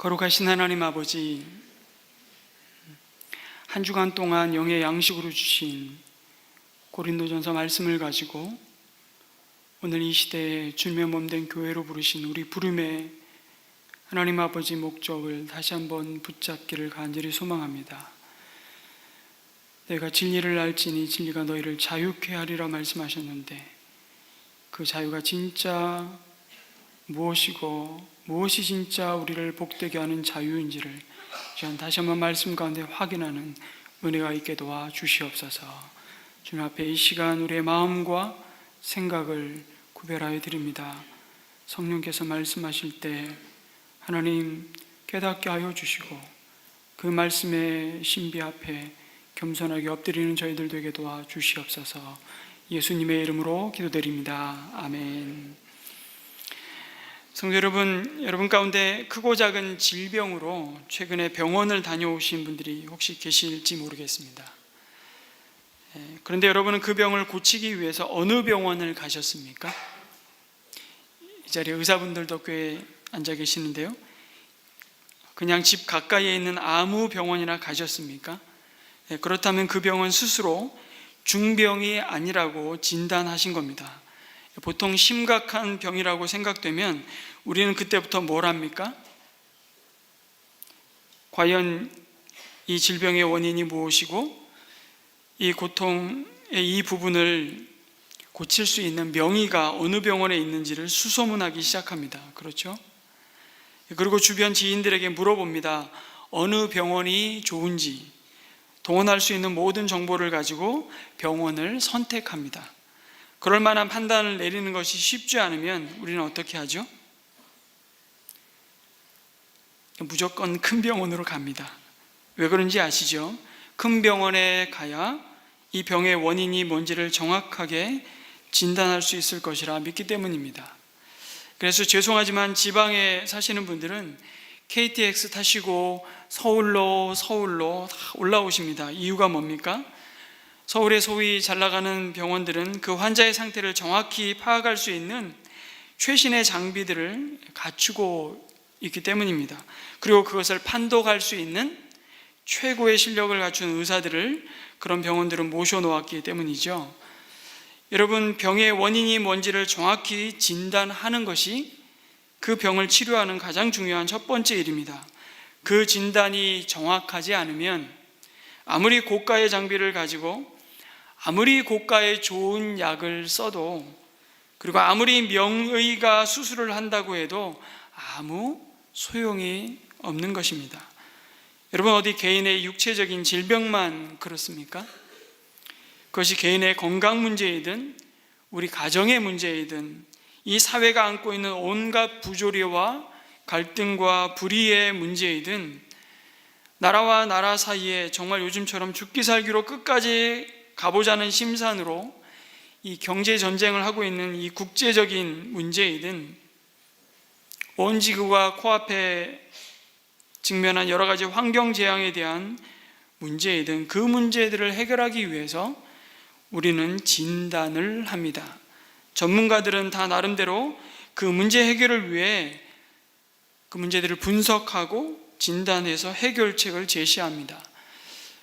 거룩하신 하나님 아버지, 한 주간 동안 영의 양식으로 주신 고린도전서 말씀을 가지고 오늘 이 시대에 주님의 몸된 교회로 부르신 우리 부름의 하나님 아버지 목적을 다시 한번 붙잡기를 간절히 소망합니다. 내가 진리를 알지니 진리가 너희를 자유케 하리라 말씀하셨는데, 그 자유가 진짜 무엇이고 무엇이 진짜 우리를 복되게 하는 자유인지를 다시 한번 말씀 가운데 확인하는 은혜가 있게 도와 주시옵소서. 주님 앞에 이 시간 우리의 마음과 생각을 구별하여 드립니다. 성령께서 말씀하실 때 하나님 깨닫게 하여 주시고, 그 말씀의 신비 앞에 겸손하게 엎드리는 저희들 되게 도와 주시옵소서. 예수님의 이름으로 기도드립니다. 아멘. 성도 여러분 가운데 크고 작은 질병으로 최근에 병원을 다녀오신 분들이 혹시 계실지 모르겠습니다. 그런데 여러분은 그 병을 고치기 위해서 어느 병원을 가셨습니까? 이 자리에 의사분들도 꽤 앉아 계시는데요, 그냥 집 가까이에 있는 아무 병원이나 가셨습니까? 그렇다면 그 병원 스스로 중병이 아니라고 진단하신 겁니다. 보통 심각한 병이라고 생각되면 우리는 그때부터 뭘 합니까? 과연 이 질병의 원인이 무엇이고 이 고통의 이 부분을 고칠 수 있는 명의가 어느 병원에 있는지를 수소문하기 시작합니다. 그렇죠? 그리고 주변 지인들에게 물어봅니다. 어느 병원이 좋은지. 동원할 수 있는 모든 정보를 가지고 병원을 선택합니다. 그럴 만한 판단을 내리는 것이 쉽지 않으면 우리는 어떻게 하죠? 무조건 큰 병원으로 갑니다. 왜 그런지 아시죠? 큰 병원에 가야 이 병의 원인이 뭔지를 정확하게 진단할 수 있을 것이라 믿기 때문입니다. 그래서 죄송하지만 지방에 사시는 분들은 KTX 타시고 서울로 다 올라오십니다. 이유가 뭡니까? 서울에 소위 잘 나가는 병원들은 그 환자의 상태를 정확히 파악할 수 있는 최신의 장비들을 갖추고 있기 때문입니다. 그리고 그것을 판독할 수 있는 최고의 실력을 갖춘 의사들을 그런 병원들은 모셔놓았기 때문이죠. 여러분, 병의 원인이 뭔지를 정확히 진단하는 것이 그 병을 치료하는 가장 중요한 첫 번째 일입니다. 그 진단이 정확하지 않으면 아무리 고가의 장비를 가지고 아무리 고가의 좋은 약을 써도, 그리고 아무리 명의가 수술을 한다고 해도 아무 소용이 없는 것입니다. 여러분, 어디 개인의 육체적인 질병만 그렇습니까? 그것이 개인의 건강 문제이든 우리 가정의 문제이든 이 사회가 안고 있는 온갖 부조리와 갈등과 불의의 문제이든 나라와 나라 사이에 정말 요즘처럼 죽기 살기로 끝까지 가보자는 심산으로 이 경제 전쟁을 하고 있는 이 국제적인 문제이든 온 지구가 코앞에 직면한 여러 가지 환경 재앙에 대한 문제이든 그 문제들을 해결하기 위해서 우리는 진단을 합니다. 전문가들은 다 나름대로 그 문제 해결을 위해 그 문제들을 분석하고 진단해서 해결책을 제시합니다.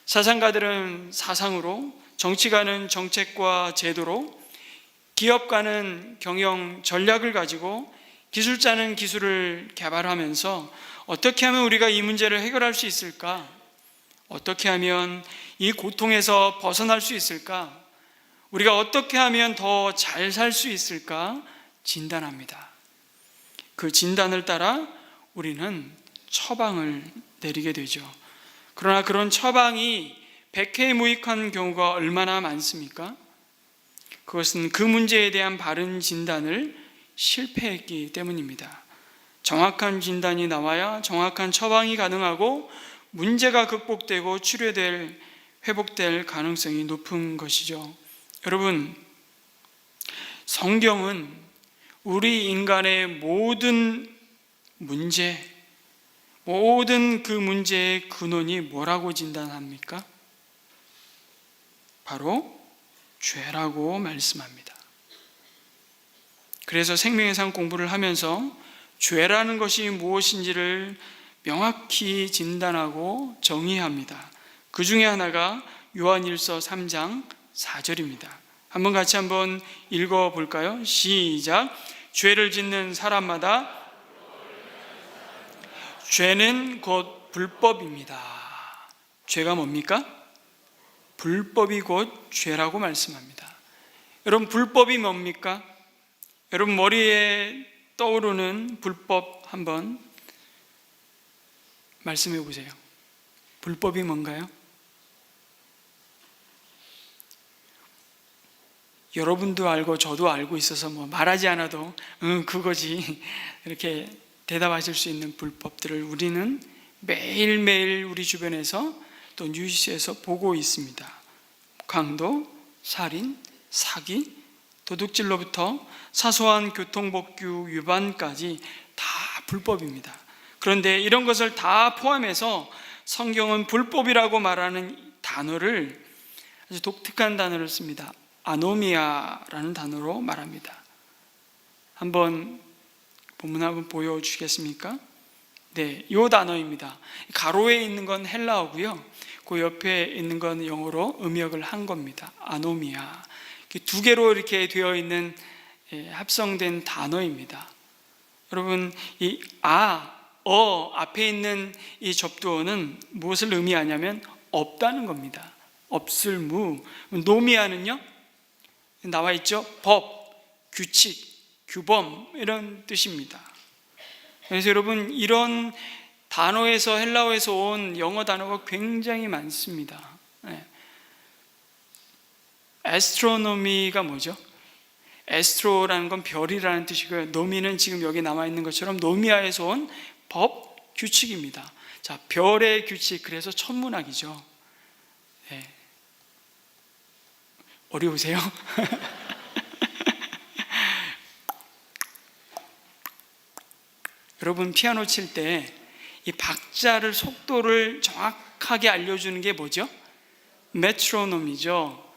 사상가들은 사상으로, 정치가는 정책과 제도로, 기업가는 경영 전략을 가지고, 기술자는 기술을 개발하면서 어떻게 하면 우리가 이 문제를 해결할 수 있을까? 어떻게 하면 이 고통에서 벗어날 수 있을까? 우리가 어떻게 하면 더 잘 살 수 있을까? 진단합니다. 그 진단을 따라 우리는 처방을 내리게 되죠. 그러나 그런 처방이 백해무익한 경우가 얼마나 많습니까? 그것은 그 문제에 대한 바른 진단을 실패했기 때문입니다. 정확한 진단이 나와야 정확한 처방이 가능하고 문제가 극복되고 치료될, 회복될 가능성이 높은 것이죠. 여러분, 성경은 우리 인간의 모든 문제, 모든 그 문제의 근원이 뭐라고 진단합니까? 바로 죄라고 말씀합니다. 그래서 생명의 상 공부를 하면서 죄라는 것이 무엇인지를 명확히 진단하고 정의합니다. 그 중에 하나가 요한일서 3장 4절입니다. 같이 한번 읽어볼까요? 시작. 죄를 짓는 사람마다 죄는 곧 불법입니다. 죄가 뭡니까? 불법이 곧 죄라고 말씀합니다. 여러분, 불법이 뭡니까? 여러분 머리에 떠오르는 불법 한번 말씀해 보세요. 불법이 뭔가요? 여러분도 알고 저도 알고 있어서 뭐 말하지 않아도 그거지 이렇게 대답하실 수 있는 불법들을 우리는 매일매일 우리 주변에서 또 뉴스에서 보고 있습니다. 강도, 살인, 사기, 도둑질로부터 사소한 교통법규 위반까지 다 불법입니다. 그런데 이런 것을 다 포함해서 성경은 불법이라고 말하는 단어를, 아주 독특한 단어를 씁니다. 아노미아라는 단어로 말합니다. 한번 본문 한번 보여주시겠습니까? 네, 이 단어입니다. 가로에 있는 건 헬라어고요, 그 옆에 있는 건 영어로 음역을 한 겁니다. 아노미아. 두 개로 이렇게 되어 있는 합성된 단어입니다. 여러분, 이 앞에 있는 이 접두어는 무엇을 의미하냐면 없다는 겁니다. 없을 무. 노미아는요, 나와 있죠. 법, 규칙, 규범, 이런 뜻입니다. 그래서 여러분, 이런 단어에서, 헬라어에서 온 영어 단어가 굉장히 많습니다. 에스트로노미가 뭐죠? 에스트로라는 건 별이라는 뜻이고요, 노미는 지금 여기 남아 있는 것처럼 노미아에서 온 법, 규칙입니다. 자, 별의 규칙, 그래서 천문학이죠. 네. 어려우세요? 여러분, 피아노 칠 때 이 박자를, 속도를 정확하게 알려주는 게 뭐죠? 메트로놈이죠.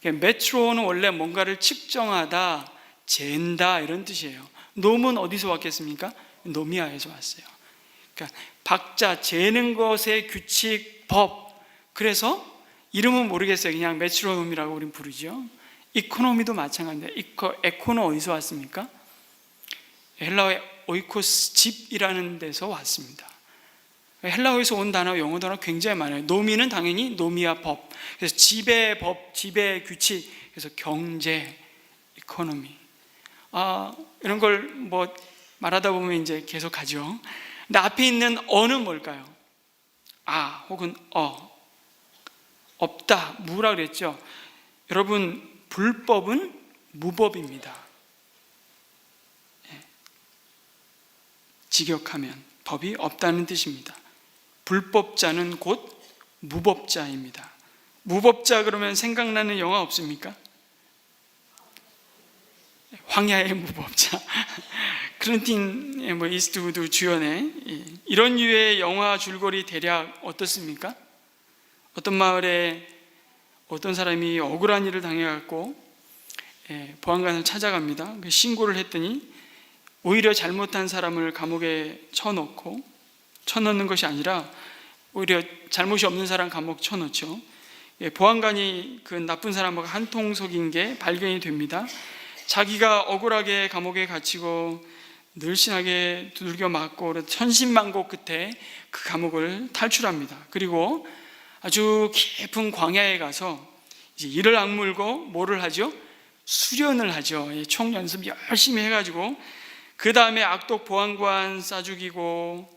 메트로는 원래 뭔가를 측정하다, 잰다, 이런 뜻이에요. 놈은 어디서 왔겠습니까? 노미아에서 왔어요. 그러니까 박자, 재는 것의 규칙, 법. 그래서 이름은 모르겠어요. 그냥 메트로놈이라고 우린 부르죠. 이코노미도 마찬가지입니다. 에코는 어디서 왔습니까? 헬라어의 오이코스, 집이라는 데서 왔습니다. 헬라어에서 온 단어, 영어 단어 굉장히 많아요. 노미는 당연히 노미아 법. 그래서 집의 법, 집의 규칙. 그래서 경제, 이코노미. 이런 걸 뭐 말하다 보면 이제 계속 가죠. 근데 앞에 있는 어는 뭘까요? 혹은 없다, 무라 그랬죠. 여러분, 불법은 무법입니다. 직역하면 법이 없다는 뜻입니다. 불법자는 곧 무법자입니다. 무법자 그러면 생각나는 영화 없습니까? 황야의 무법자. 클린틴 이스트우드 주연의 이런 류의 영화 줄거리 대략 어떻습니까? 어떤 마을에 어떤 사람이 억울한 일을 당해갖고 보안관을 찾아갑니다. 신고를 했더니 오히려 잘못한 사람을 감옥에 쳐넣는 것이 아니라 오히려 잘못이 없는 사람 감옥 쳐넣죠. 보안관이 그 나쁜 사람과 한통속인 게 발견이 됩니다. 자기가 억울하게 감옥에 갇히고 늘씬하게 두들겨 맞고 천신만고 끝에 그 감옥을 탈출합니다. 그리고 아주 깊은 광야에 가서 이제 이를 악물고 뭐를 하죠? 수련을 하죠. 총 연습 열심히 해가지고 그 다음에 악독 보안관 싸죽이고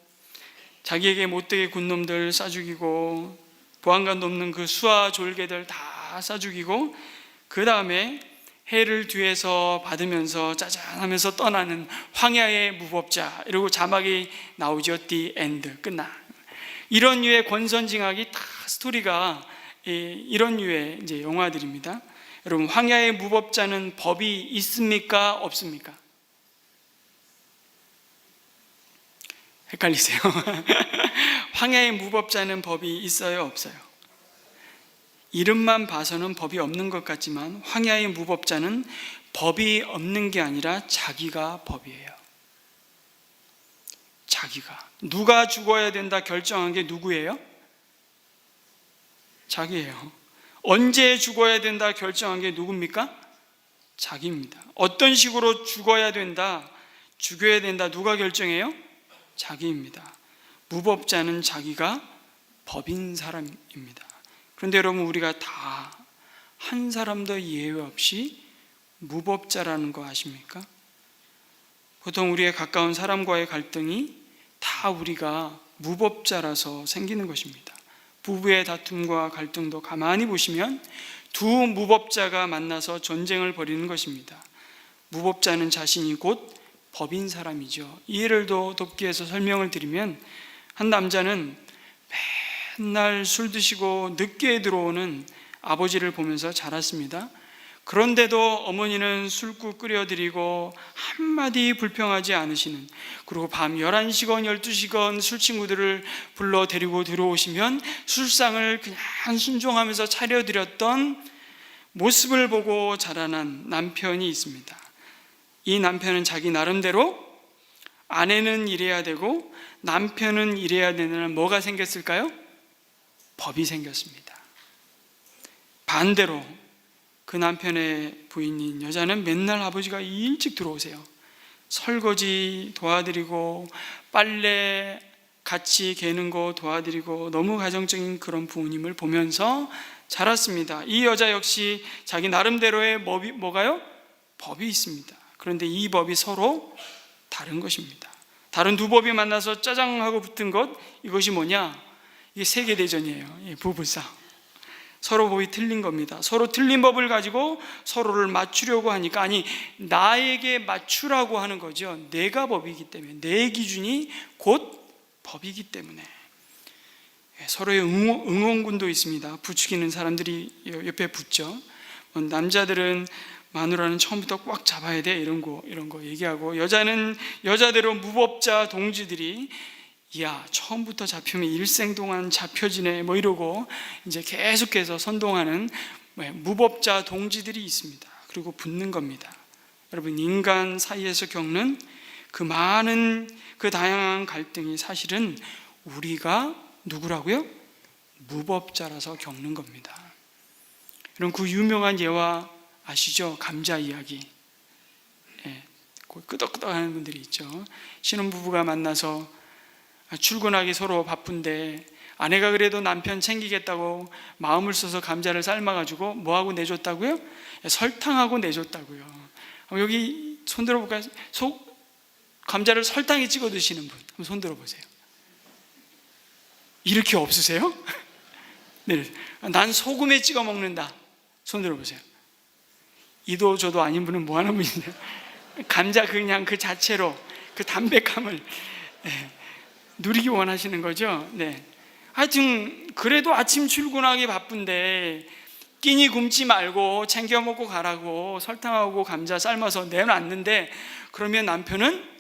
자기에게 못되게 군 놈들 싸죽이고 보안관 돕는 그 수하 졸개들 다 싸죽이고 그 다음에 해를 뒤에서 받으면서 짜잔하면서 떠나는 황야의 무법자, 이러고 자막이 나오죠. The end, 끝나. 이런 류의 권선징악이 다 스토리가 이런 류의 이제 영화들입니다. 여러분, 황야의 무법자는 법이 있습니까? 없습니까? 헷갈리세요? 황야의 무법자는 법이 있어요? 없어요? 이름만 봐서는 법이 없는 것 같지만 황야의 무법자는 법이 없는 게 아니라 자기가 법이에요. 자기가. 누가 죽어야 된다 결정한 게 누구예요? 자기예요. 언제 죽어야 된다 결정한 게 누굽니까? 자기입니다. 어떤 식으로 죽어야 된다, 죽여야 된다 누가 결정해요? 자기입니다. 무법자는 자기가 법인 사람입니다. 그런데 여러분, 우리가 다 한 사람도 예외 없이 무법자라는 거 아십니까? 보통 우리의 가까운 사람과의 갈등이 다 우리가 무법자라서 생기는 것입니다. 부부의 다툼과 갈등도 가만히 보시면 두 무법자가 만나서 전쟁을 벌이는 것입니다. 무법자는 자신이 곧 법인 사람이죠. 이 예를 더 돕기 위해서 설명을 드리면, 한 남자는 맨날 술 드시고 늦게 들어오는 아버지를 보면서 자랐습니다. 그런데도 어머니는 술국 끓여드리고 한마디 불평하지 않으시는, 그리고 밤 11시건 12시건 술 친구들을 불러 데리고 들어오시면 술상을 그냥 순종하면서 차려드렸던 모습을 보고 자라난 남편이 있습니다. 이 남편은 자기 나름대로 아내는 이래야 되고 남편은 이래야 되는 뭐가 생겼을까요? 법이 생겼습니다. 반대로 그 남편의 부인인 여자는 맨날 아버지가 일찍 들어오세요. 설거지 도와드리고 빨래 같이 개는 거 도와드리고 너무 가정적인 그런 부모님을 보면서 자랐습니다. 이 여자 역시 자기 나름대로의 뭐가요? 법이 있습니다. 그런데 이 법이 서로 다른 것입니다. 다른 두 법이 만나서 짜장하고 붙은 것, 이것이 뭐냐? 이게 세계대전이에요. 부부싸움. 서로 법이 틀린 겁니다. 서로 틀린 법을 가지고 서로를 맞추려고 하니까, 아니, 나에게 맞추라고 하는 거죠. 내가 법이기 때문에, 내 기준이 곧 법이기 때문에. 서로의 응원군도 있습니다. 부추기는 사람들이 옆에 붙죠. 남자들은 마누라는 처음부터 꽉 잡아야 돼, 이런 거 얘기하고, 여자는 여자대로 무법자 동지들이 야, 처음부터 잡히면 일생 동안 잡혀지네, 이러고 이제 계속해서 선동하는 무법자 동지들이 있습니다. 그리고 붙는 겁니다. 여러분, 인간 사이에서 겪는 그 많은 그 다양한 갈등이 사실은 우리가 누구라고요? 무법자라서 겪는 겁니다. 여러분, 그 유명한 예화 아시죠? 감자 이야기. 끄덕끄덕 하는 분들이 있죠. 신혼부부가 만나서 출근하기 서로 바쁜데 아내가 그래도 남편 챙기겠다고 마음을 써서 감자를 삶아가지고 뭐하고 내줬다고요? 설탕하고 내줬다고요. 여기 손 들어볼까요? 감자를 설탕에 찍어 드시는 분 한번 손 들어보세요. 이렇게 없으세요? 네, 난 소금에 찍어 먹는다. 손 들어보세요. 이도 저도 아닌 분은 뭐 하는 분인데, 감자 그냥 그 자체로 그 담백함을 누리기 원하시는 거죠. 네. 하여튼 그래도 아침 출근하기 바쁜데 끼니 굶지 말고 챙겨 먹고 가라고 설탕하고 감자 삶아서 내놨는데, 그러면 남편은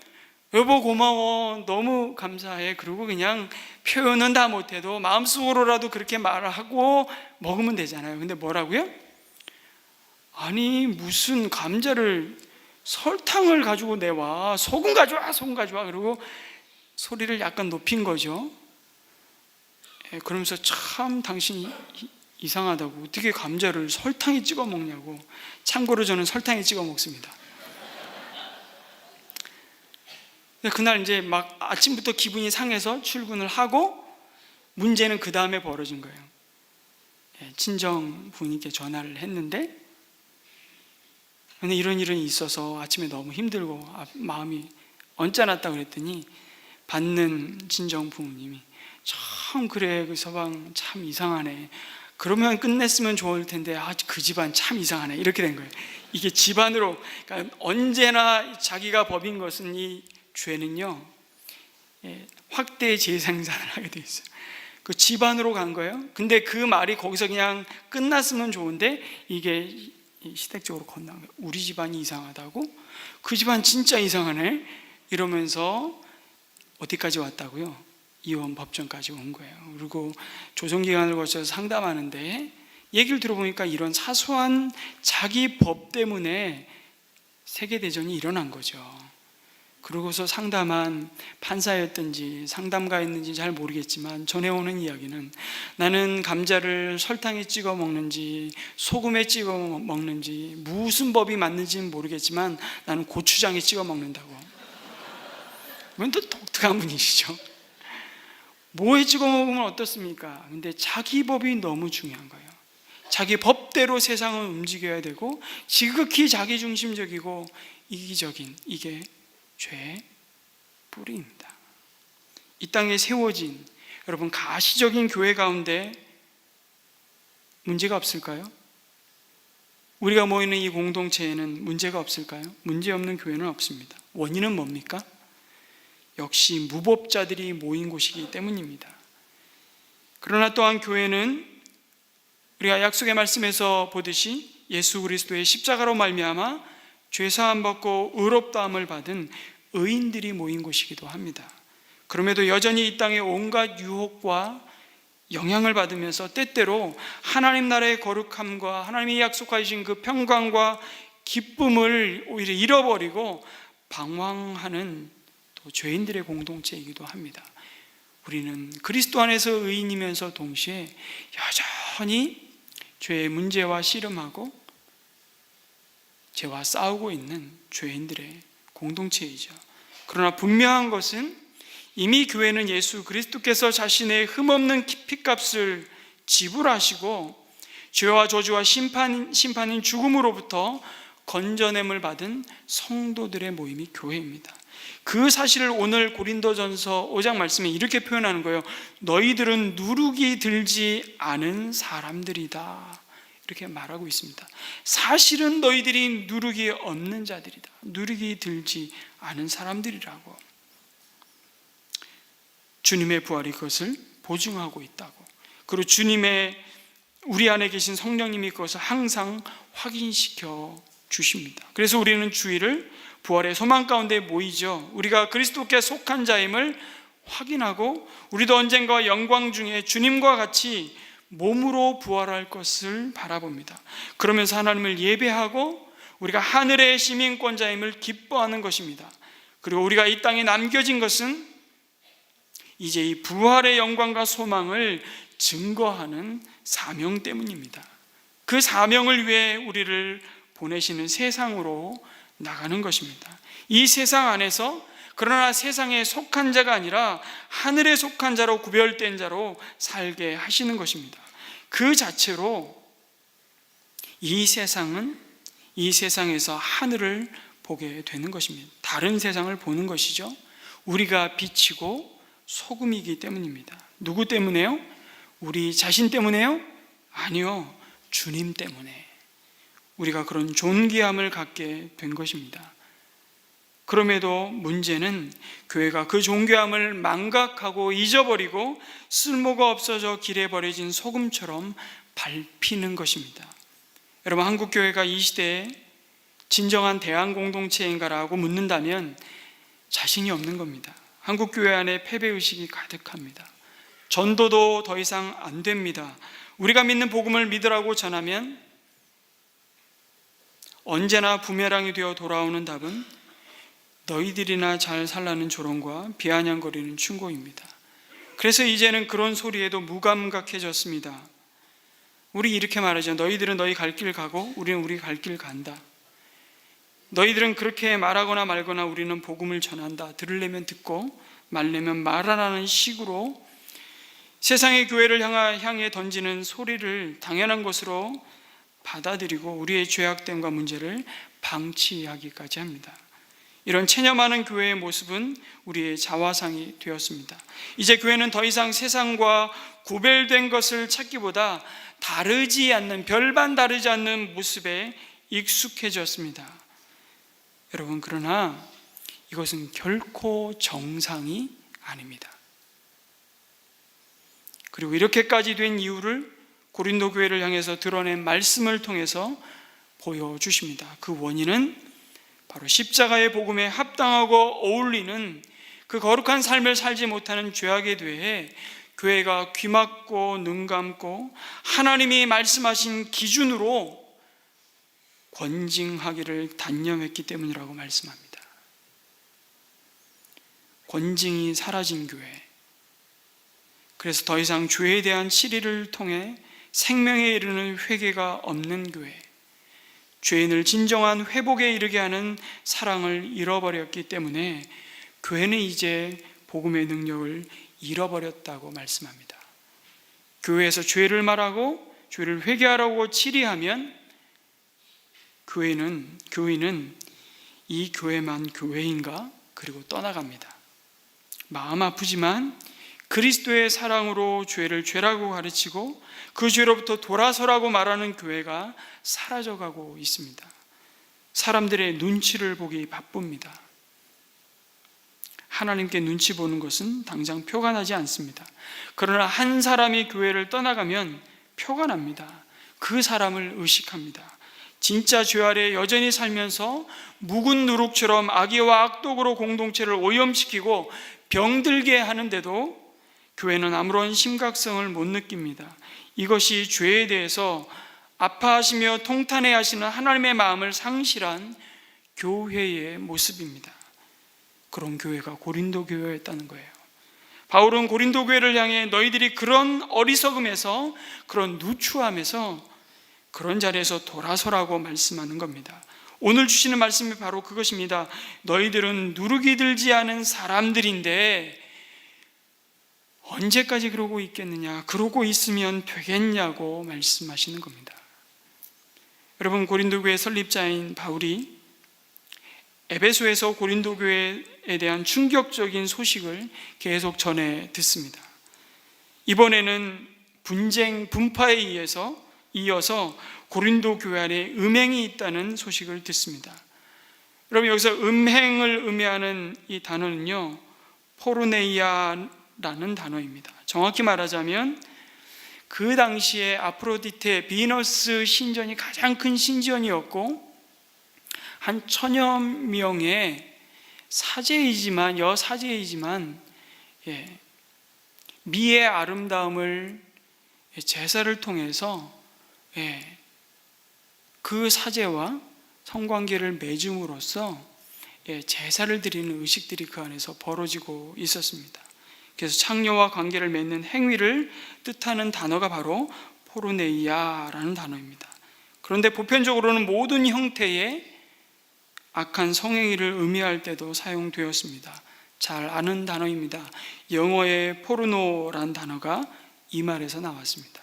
여보 고마워, 너무 감사해, 그리고 그냥 표현은 다 못해도 마음속으로라도 그렇게 말하고 먹으면 되잖아요. 근데 뭐라고요? 아니, 무슨 감자를 설탕을 가지고 내와, 소금 가져와, 그리고 소리를 약간 높인 거죠. 그러면서 참 당신이 이상하다고, 어떻게 감자를 설탕에 찍어 먹냐고. 참고로 저는 설탕에 찍어 먹습니다. 그날 이제 막 아침부터 기분이 상해서 출근을 하고, 문제는 그 다음에 벌어진 거예요. 친정 부인께 전화를 했는데, 근데 이런 일이 있어서 아침에 너무 힘들고 마음이 언짢았다 그랬더니, 받는 친정 부모님이 참 그래, 그 서방 참 이상하네, 그러면 끝냈으면 좋을 텐데 그 집안 참 이상하네, 이렇게 된 거예요. 이게 집안으로, 그러니까 언제나 자기가 법인 것은, 이 죄는요 확대 재생산을 하게 돼 있어요. 그 집안으로 간 거예요. 근데 그 말이 거기서 그냥 끝났으면 좋은데 이게 시댁적으로 건너간 거예요. 우리 집안이 이상하다고? 그 집안 진짜 이상하네, 이러면서 어디까지 왔다고요? 이혼 법정까지 온 거예요. 그리고 조정기간을 거쳐서 상담하는데 얘기를 들어보니까 이런 사소한 자기 법 때문에 세계대전이 일어난 거죠. 그러고서 상담한 판사였든지 상담가였는지 잘 모르겠지만 전해오는 이야기는, 나는 감자를 설탕에 찍어 먹는지 소금에 찍어 먹는지 무슨 법이 맞는지는 모르겠지만 나는 고추장에 찍어 먹는다고. 이건 또 독특한 분이시죠. 뭐에 찍어 먹으면 어떻습니까? 근데 자기 법이 너무 중요한 거예요. 자기 법대로 세상을 움직여야 되고 지극히 자기중심적이고 이기적인, 이게 죄의 뿌리입니다. 이 땅에 세워진 여러분 가시적인 교회 가운데 문제가 없을까요? 우리가 모이는 이 공동체에는 문제가 없을까요? 문제 없는 교회는 없습니다. 원인은 뭡니까? 역시 무법자들이 모인 곳이기 때문입니다. 그러나 또한 교회는 우리가 약속의 말씀에서 보듯이 예수 그리스도의 십자가로 말미암아 죄사함 받고 의롭다함을 받은 의인들이 모인 곳이기도 합니다. 그럼에도 여전히 이 땅의 온갖 유혹과 영향을 받으면서 때때로 하나님 나라의 거룩함과 하나님이 약속하신 그 평강과 기쁨을 오히려 잃어버리고 방황하는 또 죄인들의 공동체이기도 합니다. 우리는 그리스도 안에서 의인이면서 동시에 여전히 죄의 문제와 씨름하고 죄와 싸우고 있는 죄인들의 공동체이죠. 그러나 분명한 것은 이미 교회는 예수 그리스도께서 자신의 흠없는 피값을 지불하시고 죄와 저주와 심판인 죽음으로부터 건져냄을 받은 성도들의 모임이 교회입니다. 그 사실을 오늘 고린도전서 5장 말씀에 이렇게 표현하는 거예요. 너희들은 누룩이 들지 않은 사람들이다, 이렇게 말하고 있습니다. 사실은 너희들이 누룩이 없는 자들이다, 누룩이 들지 않은 사람들이라고. 주님의 부활이 그것을 보증하고 있다고. 그리고 주님의 우리 안에 계신 성령님이 그것을 항상 확인시켜 주십니다. 그래서 우리는 주일을 부활의 소망 가운데 모이죠. 우리가 그리스도께 속한 자임을 확인하고 우리도 언젠가 영광 중에 주님과 같이 몸으로 부활할 것을 바라봅니다. 그러면서 하나님을 예배하고 우리가 하늘의 시민권자임을 기뻐하는 것입니다. 그리고 우리가 이 땅에 남겨진 것은 이제 이 부활의 영광과 소망을 증거하는 사명 때문입니다. 그 사명을 위해 우리를 보내시는 세상으로 나가는 것입니다. 이 세상 안에서 그러나 세상에 속한 자가 아니라 하늘에 속한 자로 구별된 자로 살게 하시는 것입니다. 그 자체로 이 세상은 이 세상에서 하늘을 보게 되는 것입니다. 다른 세상을 보는 것이죠. 우리가 빛이고 소금이기 때문입니다. 누구 때문에요? 우리 자신 때문에요? 아니요, 주님 때문에 우리가 그런 존귀함을 갖게 된 것입니다. 그럼에도 문제는 교회가 그 존귀함을 망각하고 잊어버리고 쓸모가 없어져 길에 버려진 소금처럼 밟히는 것입니다. 여러분, 한국교회가 이 시대에 진정한 대안공동체인가라고 묻는다면 자신이 없는 겁니다. 한국교회 안에 패배의식이 가득합니다. 전도도 더 이상 안 됩니다. 우리가 믿는 복음을 믿으라고 전하면 언제나 부메랑이 되어 돌아오는 답은 너희들이나 잘 살라는 조롱과 비아냥거리는 충고입니다. 그래서 이제는 그런 소리에도 무감각해졌습니다. 우리 이렇게 말하죠. 너희들은 너희 갈 길 가고 우리는 우리 갈 길 간다. 너희들은 그렇게 말하거나 말거나 우리는 복음을 전한다. 들으려면 듣고 말려면 말하라는 식으로 세상의 교회를 향해 던지는 소리를 당연한 것으로 받아들이고 우리의 죄악됨과 문제를 방치하기까지 합니다. 이런 체념하는 교회의 모습은 우리의 자화상이 되었습니다. 이제 교회는 더 이상 세상과 구별된 것을 찾기보다 다르지 않는, 별반 다르지 않는 모습에 익숙해졌습니다. 여러분, 그러나 이것은 결코 정상이 아닙니다. 그리고 이렇게까지 된 이유를 고린도 교회를 향해서 드러낸 말씀을 통해서 보여주십니다. 그 원인은 바로 십자가의 복음에 합당하고 어울리는 그 거룩한 삶을 살지 못하는 죄악에 대해 교회가 귀 막고 눈 감고 하나님이 말씀하신 기준으로 권징하기를 단념했기 때문이라고 말씀합니다. 권징이 사라진 교회, 그래서 더 이상 죄에 대한 치리를 통해 생명에 이르는 회개가 없는 교회, 죄인을 진정한 회복에 이르게 하는 사랑을 잃어버렸기 때문에 교회는 이제 복음의 능력을 잃어버렸다고 말씀합니다. 교회에서 죄를 말하고 죄를 회개하라고 치리하면 교인은 이 교회만 교회인가? 그리고 떠나갑니다. 마음 아프지만 그리스도의 사랑으로 죄를 죄라고 가르치고 그 죄로부터 돌아서라고 말하는 교회가 사라져가고 있습니다. 사람들의 눈치를 보기 바쁩니다. 하나님께 눈치 보는 것은 당장 표가 나지 않습니다. 그러나 한 사람이 교회를 떠나가면 표가 납니다. 그 사람을 의식합니다. 진짜 죄 아래 여전히 살면서 묵은 누룩처럼 악의와 악독으로 공동체를 오염시키고 병들게 하는데도 교회는 아무런 심각성을 못 느낍니다. 이것이 죄에 대해서 아파하시며 통탄해 하시는 하나님의 마음을 상실한 교회의 모습입니다. 그런 교회가 고린도 교회였다는 거예요. 바울은 고린도 교회를 향해 너희들이 그런 어리석음에서, 그런 누추함에서, 그런 자리에서 돌아서라고 말씀하는 겁니다. 오늘 주시는 말씀이 바로 그것입니다. 너희들은 누룩이 들지 않은 사람들인데 언제까지 그러고 있겠느냐, 그러고 있으면 되겠냐고 말씀하시는 겁니다. 여러분, 고린도 교회 설립자인 바울이 에베소에서 고린도 교회에 대한 충격적인 소식을 계속 전해 듣습니다. 이번에는 분쟁, 분파에 이어서 고린도 교회 안에 음행이 있다는 소식을 듣습니다. 여러분, 여기서 음행을 의미하는 이 단어는요, 포르네이아라는 단어입니다. 정확히 말하자면 그 당시에 아프로디테, 비너스 신전이 가장 큰 신전이었고 한 1000여 명의 여사제이지만 미의 아름다움을 제사를 통해서 그 사제와 성관계를 맺음으로써 제사를 드리는 의식들이 그 안에서 벌어지고 있었습니다. 그래서 창녀와 관계를 맺는 행위를 뜻하는 단어가 바로 포르네이아라는 단어입니다. 그런데 보편적으로는 모든 형태의 악한 성행위를 의미할 때도 사용되었습니다. 잘 아는 단어입니다. 영어의 포르노라는 단어가 이 말에서 나왔습니다.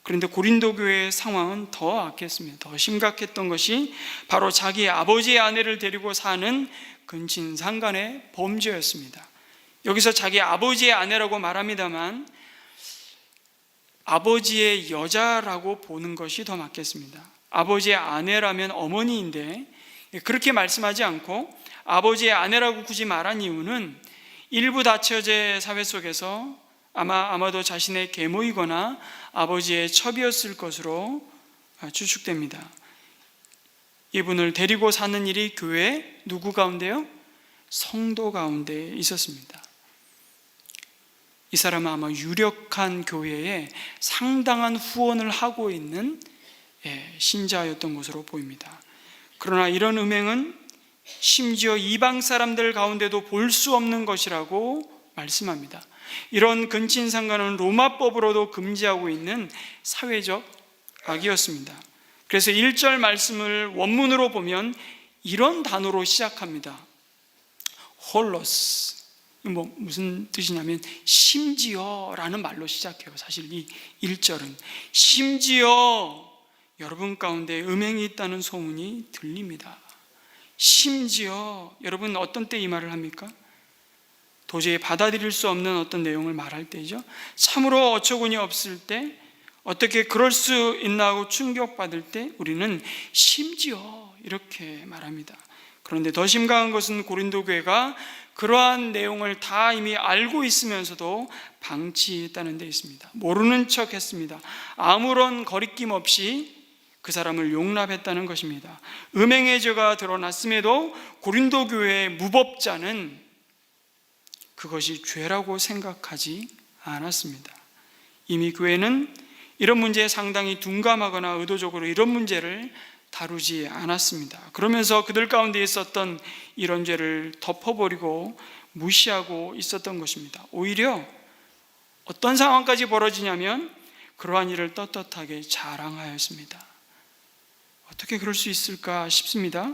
그런데 고린도 교회의 상황은 더 악했습니다. 더 심각했던 것이 바로 자기 아버지의 아내를 데리고 사는 근친상간의 범죄였습니다. 여기서 자기 아버지의 아내라고 말합니다만 아버지의 여자라고 보는 것이 더 맞겠습니다. 아버지의 아내라면 어머니인데 그렇게 말씀하지 않고 아버지의 아내라고 굳이 말한 이유는 일부 다처제 사회 속에서 아마도 자신의 계모이거나 아버지의 첩이었을 것으로 추측됩니다. 이분을 데리고 사는 일이 교회 누구 가운데요? 성도 가운데 있었습니다. 이 사람은 아마 유력한 교회에 상당한 후원을 하고 있는 신자였던 것으로 보입니다. 그러나 이런 음행은 심지어 이방 사람들 가운데도 볼 수 없는 것이라고 말씀합니다. 이런 근친상간은 로마법으로도 금지하고 있는 사회적 악이었습니다. 그래서 1절 말씀을 원문으로 보면 이런 단어로 시작합니다. 홀로스. 무슨 뜻이냐면 심지어라는 말로 시작해요. 사실 이 1절은 심지어 여러분 가운데 음행이 있다는 소문이 들립니다. 심지어 여러분 어떤 때 이 말을 합니까? 도저히 받아들일 수 없는 어떤 내용을 말할 때죠. 참으로 어처구니 없을 때, 어떻게 그럴 수 있나 하고 충격받을 때 우리는 심지어 이렇게 말합니다. 그런데 더 심각한 것은 고린도 교회가 그러한 내용을 다 이미 알고 있으면서도 방치했다는 데 있습니다. 모르는 척 했습니다. 아무런 거리낌 없이 그 사람을 용납했다는 것입니다. 음행의 죄가 드러났음에도 고린도 교회의 무법자는 그것이 죄라고 생각하지 않았습니다. 이미 교회는 이런 문제에 상당히 둔감하거나 의도적으로 이런 문제를 다루지 않았습니다. 그러면서 그들 가운데 있었던 이런 죄를 덮어버리고 무시하고 있었던 것입니다. 오히려 어떤 상황까지 벌어지냐면 그러한 일을 떳떳하게 자랑하였습니다. 어떻게 그럴 수 있을까 싶습니다.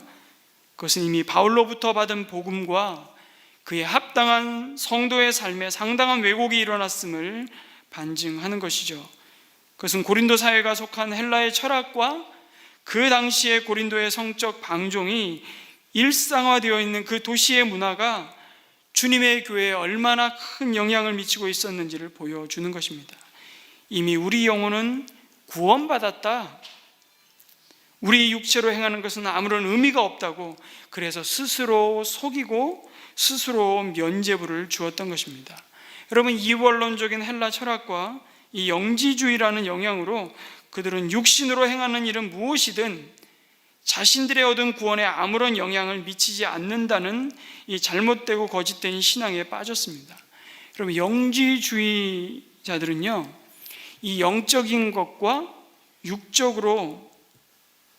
그것은 이미 바울로부터 받은 복음과 그에 합당한 성도의 삶에 상당한 왜곡이 일어났음을 반증하는 것이죠. 그것은 고린도 사회가 속한 헬라의 철학과 그 당시의 고린도의 성적 방종이 일상화되어 있는 그 도시의 문화가 주님의 교회에 얼마나 큰 영향을 미치고 있었는지를 보여주는 것입니다. 이미 우리 영혼은 구원받았다, 우리 육체로 행하는 것은 아무런 의미가 없다고, 그래서 스스로 속이고 스스로 면죄부를 주었던 것입니다. 여러분, 이원론적인 헬라 철학과 이 영지주의라는 영향으로 그들은 육신으로 행하는 일은 무엇이든 자신들의 얻은 구원에 아무런 영향을 미치지 않는다는 이 잘못되고 거짓된 신앙에 빠졌습니다. 여러분, 영지주의자들은요, 이 영적인 것과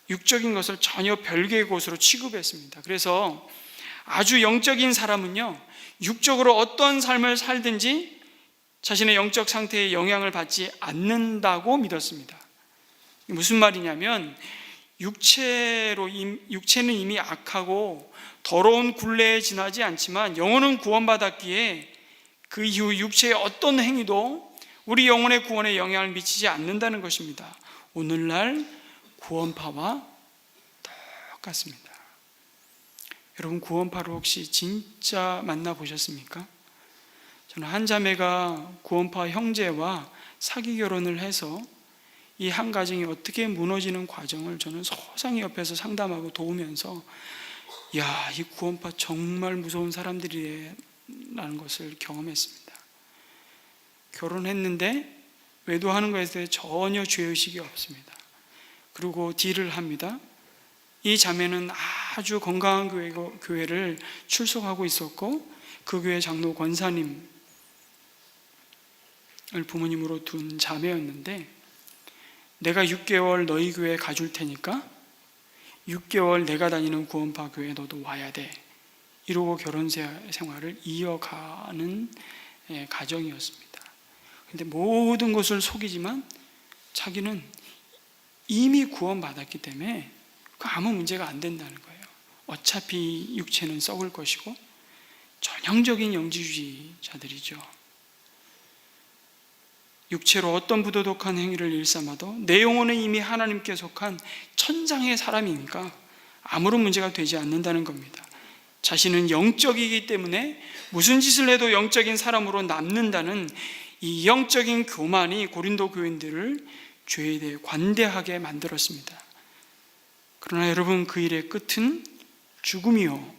육적인 것을 전혀 별개의 것으로 취급했습니다. 그래서 아주 영적인 사람은요, 육적으로 어떤 삶을 살든지 자신의 영적 상태에 영향을 받지 않는다고 믿었습니다. 무슨 말이냐면, 육체는 이미 악하고 더러운 굴레에 지나지 않지만 영혼은 구원받았기에 그 이후 육체의 어떤 행위도 우리 영혼의 구원에 영향을 미치지 않는다는 것입니다. 오늘날 구원파와 똑같습니다. 여러분, 구원파를 혹시 진짜 만나보셨습니까? 저는 한 자매가 구원파 형제와 사기 결혼을 해서 이 한 가정이 어떻게 무너지는 과정을 저는 소상히 옆에서 상담하고 도우면서, 야, 이 구원파 정말 무서운 사람들이라는 것을 경험했습니다. 결혼했는데 외도하는 것에 대해 전혀 죄의식이 없습니다. 그리고 딜을 합니다. 이 자매는 아주 건강한 교회를 출석하고 있었고, 그 교회 장로 권사님을 부모님으로 둔 자매였는데, 내가 6개월 너희 교회에 가줄 테니까 6개월 내가 다니는 구원파 교회에 너도 와야 돼, 이러고 결혼 생활을 이어가는 가정이었습니다. 그런데 모든 것을 속이지만 자기는 이미 구원받았기 때문에 아무 문제가 안 된다는 거예요. 어차피 육체는 썩을 것이고. 전형적인 영지주의자들이죠. 육체로 어떤 부도덕한 행위를 일삼아도 내 영혼은 이미 하나님께 속한 천상의 사람이니까 아무런 문제가 되지 않는다는 겁니다. 자신은 영적이기 때문에 무슨 짓을 해도 영적인 사람으로 남는다는 이 영적인 교만이 고린도 교인들을 죄에 대해 관대하게 만들었습니다. 그러나 여러분, 그 일의 끝은 죽음이요,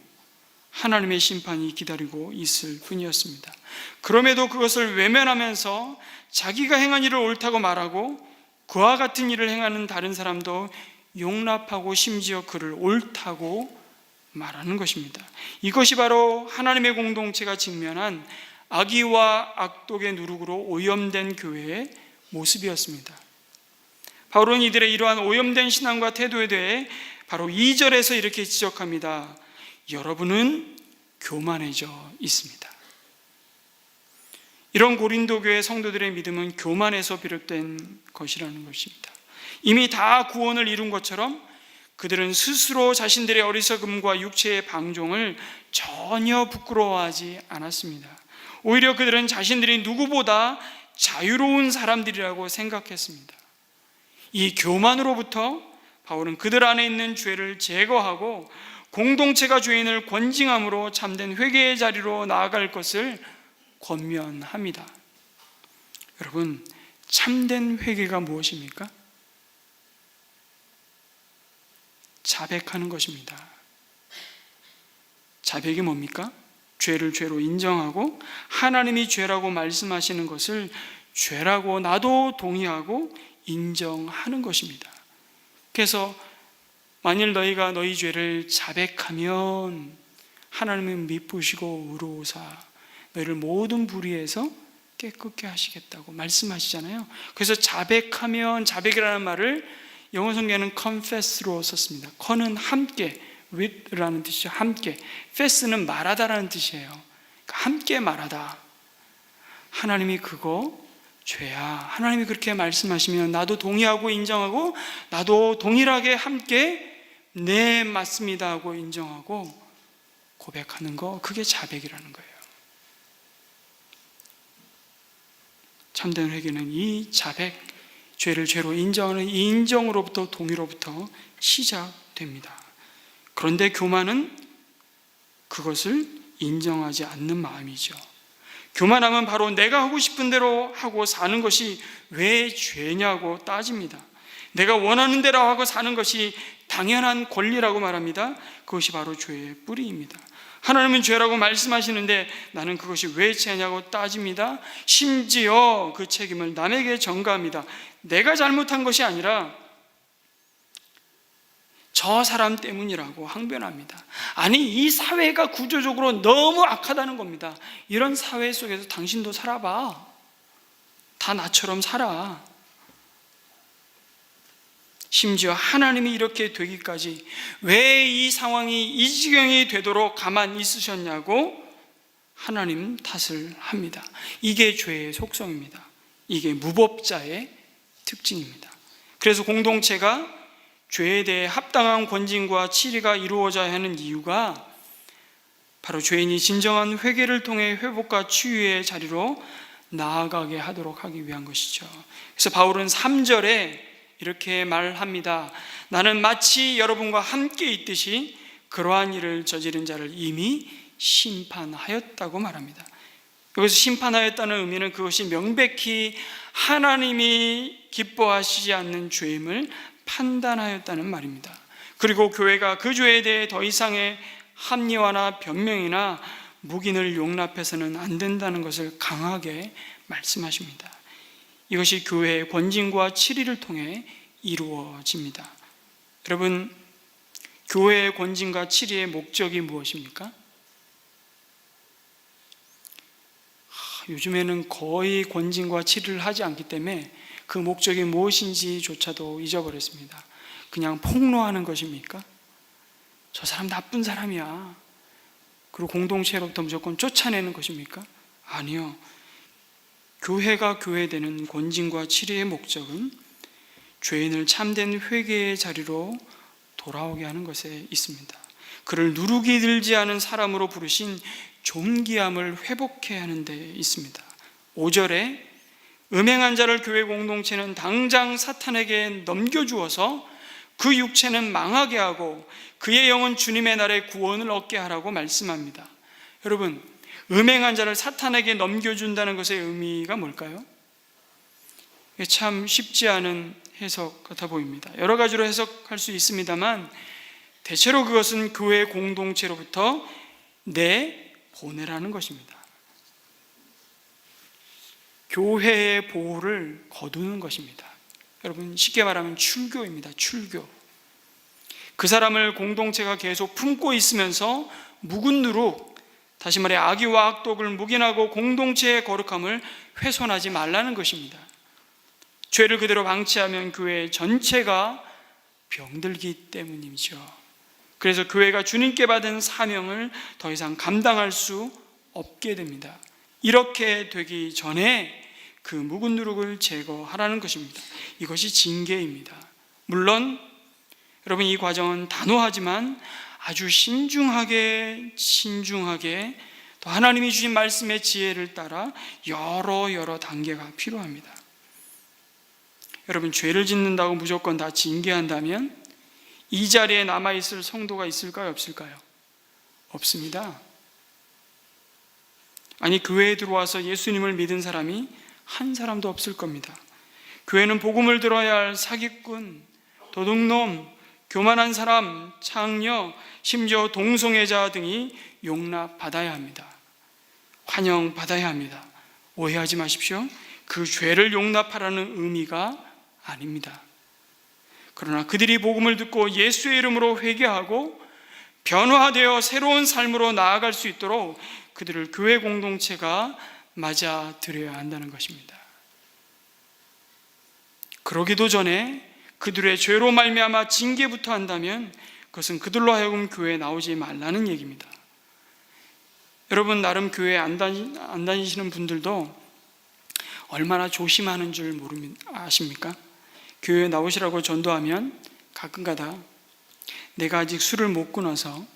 하나님의 심판이 기다리고 있을 뿐이었습니다. 그럼에도 그것을 외면하면서 자기가 행한 일을 옳다고 말하고 그와 같은 일을 행하는 다른 사람도 용납하고 심지어 그를 옳다고 말하는 것입니다. 이것이 바로 하나님의 공동체가 직면한 악의와 악독의 누룩으로 오염된 교회의 모습이었습니다. 바울은 이들의 이러한 오염된 신앙과 태도에 대해 바로 2절에서 이렇게 지적합니다. 여러분은 교만해져 있습니다. 이런 고린도 교회 성도들의 믿음은 교만에서 비롯된 것이라는 것입니다. 이미 다 구원을 이룬 것처럼 그들은 스스로 자신들의 어리석음과 육체의 방종을 전혀 부끄러워하지 않았습니다. 오히려 그들은 자신들이 누구보다 자유로운 사람들이라고 생각했습니다. 이 교만으로부터 바울은 그들 안에 있는 죄를 제거하고 공동체가 죄인을 권징함으로 참된 회개의 자리로 나아갈 것을 권면합니다. 여러분, 참된 회개가 무엇입니까? 자백하는 것입니다. 자백이 뭡니까? 죄를 죄로 인정하고 하나님이 죄라고 말씀하시는 것을 죄라고 나도 동의하고 인정하는 것입니다. 그래서 만일 너희가 너희 죄를 자백하면 하나님은 미쁘시고 의로우사 너희를 모든 불의에서 깨끗게 하시겠다고 말씀하시잖아요. 그래서 자백하면, 자백이라는 말을 영어 성경에는 confess로 썼습니다. con은 함께, with라는 뜻이죠. 함께. fess는 말하다라는 뜻이에요. 함께 말하다. 하나님이 그거 죄야. 하나님이 그렇게 말씀하시면 나도 동의하고 인정하고, 나도 동일하게 함께 네 맞습니다 하고 인정하고 고백하는 거, 그게 자백이라는 거예요. 참된 회개는 이 자백, 죄를 죄로 인정하는 이 인정으로부터, 동의로부터 시작됩니다. 그런데 교만은 그것을 인정하지 않는 마음이죠. 교만하면 바로 내가 하고 싶은 대로 하고 사는 것이 왜 죄냐고 따집니다. 내가 원하는 대로 하고 사는 것이 당연한 권리라고 말합니다. 그것이 바로 죄의 뿌리입니다. 하나님은 죄라고 말씀하시는데 나는 그것이 왜 죄냐고 따집니다. 심지어 그 책임을 남에게 전가합니다. 내가 잘못한 것이 아니라 저 사람 때문이라고 항변합니다. 아니, 이 사회가 구조적으로 너무 악하다는 겁니다. 이런 사회 속에서 당신도 살아봐. 다 나처럼 살아. 심지어 하나님이 이렇게 되기까지 왜 이 상황이 이 지경이 되도록 가만히 있으셨냐고 하나님 탓을 합니다. 이게 죄의 속성입니다. 이게 무법자의 특징입니다. 그래서 공동체가 죄에 대해 합당한 권징과 치리가 이루어져야 하는 이유가 바로 죄인이 진정한 회개를 통해 회복과 치유의 자리로 나아가게 하도록 하기 위한 것이죠. 그래서 바울은 3절에 이렇게 말합니다. 나는 마치 여러분과 함께 있듯이 그러한 일을 저지른 자를 이미 심판하였다고 말합니다. 여기서 심판하였다는 의미는 그것이 명백히 하나님이 기뻐하시지 않는 죄임을 판단하였다는 말입니다. 그리고 교회가 그 죄에 대해 더 이상의 합리화나 변명이나 묵인을 용납해서는 안 된다는 것을 강하게 말씀하십니다. 이것이 교회의 권징과 치리를 통해 이루어집니다. 여러분, 교회의 권징과 치리의 목적이 무엇입니까? 요즘에는 거의 권징과 치리를 하지 않기 때문에 그 목적이 무엇인지조차도 잊어버렸습니다. 그냥 폭로하는 것입니까? 저 사람 나쁜 사람이야. 그리고 공동체로부터 무조건 쫓아내는 것입니까? 아니요. 교회가 교회되는 권징과 치리의 목적은 죄인을 참된 회개의 자리로 돌아오게 하는 것에 있습니다. 그를 누르기 들지 않은 사람으로 부르신 존귀함을 회복해야 하는 데 있습니다. 5절에 음행한 자를 교회 공동체는 당장 사탄에게 넘겨주어서 그 육체는 망하게 하고 그의 영은 주님의 날에 구원을 얻게 하라고 말씀합니다. 여러분, 음행한 자를 사탄에게 넘겨준다는 것의 의미가 뭘까요? 참 쉽지 않은 해석 같아 보입니다. 여러 가지로 해석할 수 있습니다만 대체로 그것은 교회 공동체로부터 내보내라는 것입니다. 교회의 보호를 거두는 것입니다. 여러분, 쉽게 말하면 출교입니다. 출교. 그 사람을 공동체가 계속 품고 있으면서 묵은 누룩, 다시 말해 악의와 악독을 묵인하고 공동체의 거룩함을 훼손하지 말라는 것입니다. 죄를 그대로 방치하면 교회 전체가 병들기 때문이죠. 그래서 교회가 주님께 받은 사명을 더 이상 감당할 수 없게 됩니다. 이렇게 되기 전에 그 묵은 누룩을 제거하라는 것입니다. 이것이 징계입니다. 물론 여러분, 이 과정은 단호하지만 아주 신중하게 또 하나님이 주신 말씀의 지혜를 따라 여러 단계가 필요합니다. 여러분, 죄를 짓는다고 무조건 다 징계한다면 이 자리에 남아있을 성도가 있을까요? 없을까요? 없습니다. 아니, 교회에 들어와서 예수님을 믿은 사람이 한 사람도 없을 겁니다. 교회는 복음을 들어야 할 사기꾼, 도둑놈, 교만한 사람, 창녀, 심지어 동성애자 등이 용납받아야 합니다. 환영받아야 합니다. 오해하지 마십시오. 그 죄를 용납하라는 의미가 아닙니다. 그러나 그들이 복음을 듣고 예수의 이름으로 회개하고 변화되어 새로운 삶으로 나아갈 수 있도록 그들을 교회 공동체가 맞아들여야 한다는 것입니다. 그러기도 전에 그들의 죄로 말미암아 징계부터 한다면 그것은 그들로 하여금 교회에 나오지 말라는 얘기입니다. 여러분, 나름 교회 안 다니시는 분들도 얼마나 조심하는 줄 아십니까? 교회에 나오시라고 전도하면 가끔가다 내가 아직 술을 못 끊어서,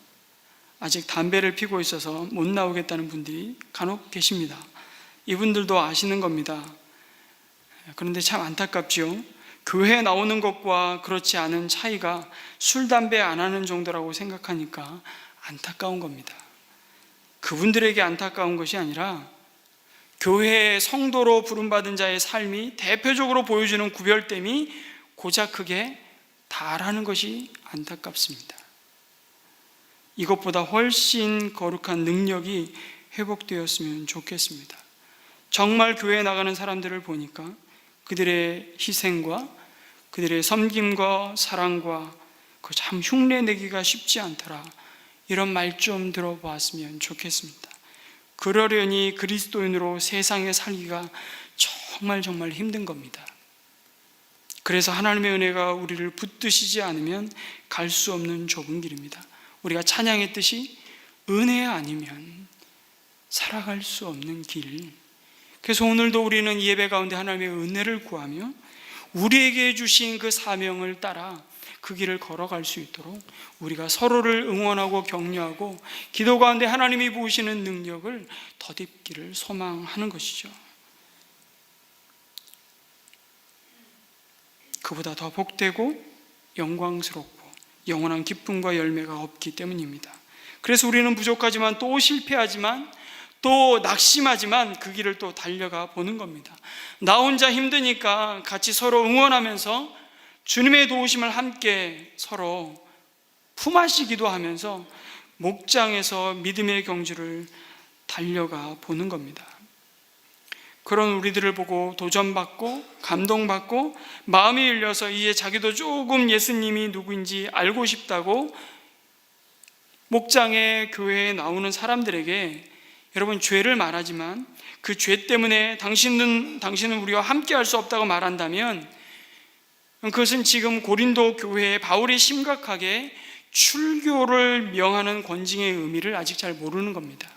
아직 담배를 피고 있어서 못 나오겠다는 분들이 간혹 계십니다. 이분들도 아시는 겁니다. 그런데 참 안타깝죠. 교회에 나오는 것과 그렇지 않은 차이가 술, 담배 안 하는 정도라고 생각하니까 안타까운 겁니다. 그분들에게 안타까운 것이 아니라 교회의 성도로 부름받은 자의 삶이 대표적으로 보여주는 구별됨이 고작 그게 다라는 것이 안타깝습니다. 이것보다 훨씬 거룩한 능력이 회복되었으면 좋겠습니다. 정말 교회에 나가는 사람들을 보니까 그들의 희생과 그들의 섬김과 사랑과 그 참 흉내내기가 쉽지 않더라, 이런 말 좀 들어보았으면 좋겠습니다. 그러려니 그리스도인으로 세상에 살기가 정말 힘든 겁니다. 그래서 하나님의 은혜가 우리를 붙드시지 않으면 갈 수 없는 좁은 길입니다. 우리가 찬양했듯이 은혜 아니면 살아갈 수 없는 길. 그래서 오늘도 우리는 예배 가운데 하나님의 은혜를 구하며 우리에게 주신 그 사명을 따라 그 길을 걸어갈 수 있도록 우리가 서로를 응원하고 격려하고 기도 가운데 하나님이 부으시는 능력을 덧입기를 소망하는 것이죠. 그보다 더 복되고 영광스럽고 영원한 기쁨과 열매가 없기 때문입니다. 그래서 우리는 부족하지만 또 실패하지만 또 낙심하지만 그 길을 또 달려가 보는 겁니다. 나 혼자 힘드니까 같이 서로 응원하면서 주님의 도우심을 함께 서로 품앗이기도 하면서 목장에서 믿음의 경주를 달려가 보는 겁니다. 그런 우리들을 보고 도전받고 감동받고 마음이 열려서 이제 자기도 조금 예수님이 누구인지 알고 싶다고 목장에 교회에 나오는 사람들에게 여러분, 죄를 말하지만 그 죄 때문에 당신은 우리와 함께 할 수 없다고 말한다면 그것은 지금 고린도 교회에 바울이 심각하게 출교를 명하는 권징의 의미를 아직 잘 모르는 겁니다.